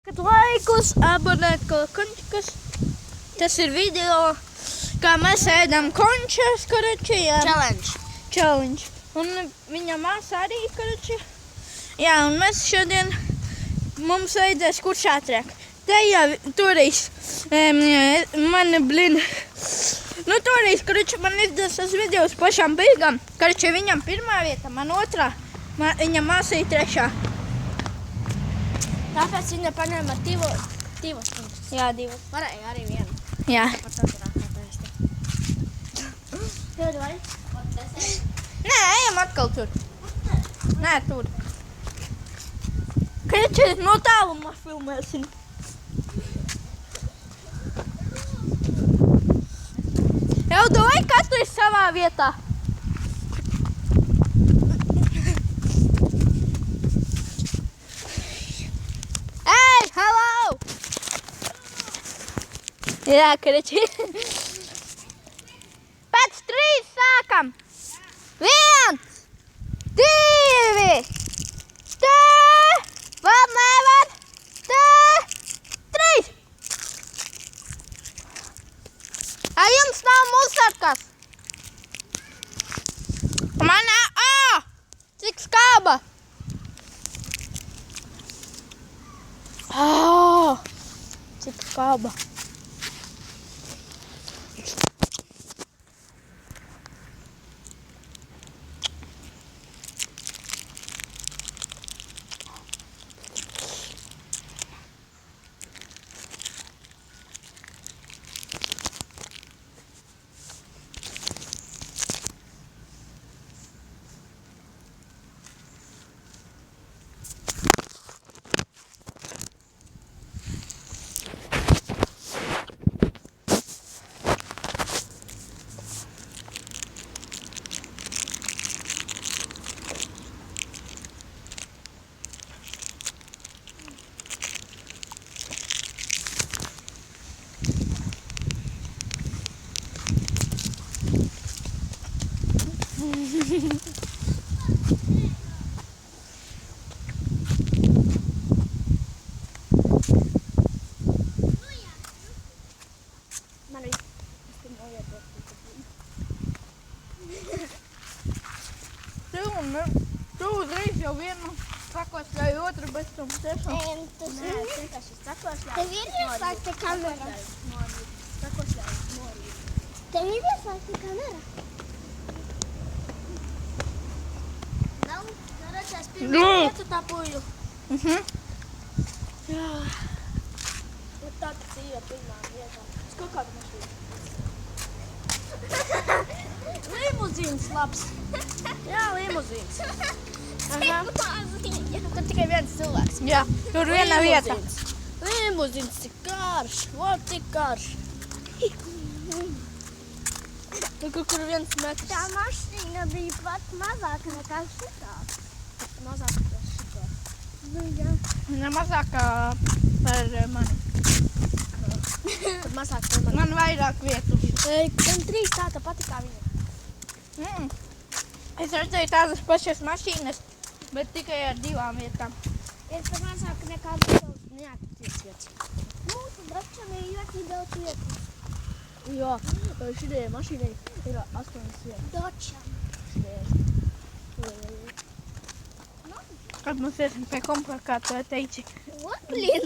Kad laikus, abonēt končus. Tas ir video, kā mēs ēdam končas, karači, jā. Challenge. Un viņa māsa arī, karači. Jā, un mēs šodien, mums vajadzēs kurš ātrāk. Te jau toreiz, toreiz, karači, man izdevās tas video uz pašām beigām. Karači, viņam pirmā vieta, man otrā, viņa māsa ir trešā. Tāpēc viņa paņēma divas stundas. Jā, divas. Varēja arī vienu. Jā. Par to tur atpēsti. Tev vai? Nē, ejam atkal tur. Nē, tur. Karači, no tāluma filmēsim. Jau davai katrs savā vietā. Jā, karači. Pēc 3 sākam. 1, 2, te, vēl nevar, te, 3. Jums nav musarkas. Manā, cik skāba. Cik skāba. Tu uzreiz jau vienu sakošļāju, otru bez tam tiešām. Tas vienkārši sakošļāju. Tev ir ieslēgta kamera? Sakošļāju norīt. Tev ir ieslēgta kamera? Nav, redzēs pirmā vietu tā puļu. Jā. Un tā tas ir pirmā vieta. Skot kādu mašīnu. Limuzīns labs. Jā, limuzīns. Tur tikai viens cilvēks. Jā, tur viena vieta. Limuzīns tik karš. Vot tik karš. Kur viens metrs. Tā mašīna bija pat mazāka nekā šitā. Mazāk par šito. Nu, jā. Viņa mazākā par mani. Tad mazāk par mani. Man vairāk vietu. Gan 3 tāda pati kā viņa. Es redzēju tādas pašas mašīnas, bet tikai ar 2 vietām. Ir pat mazāk nekā daudz neaktīvs vietas. Mūsu bračam ir ļoti daudz vietas. Jā, šitai mašīnai ir 8 vietas. Dočam. Kad mums iesim pie kompā, kā tu teici. Blin.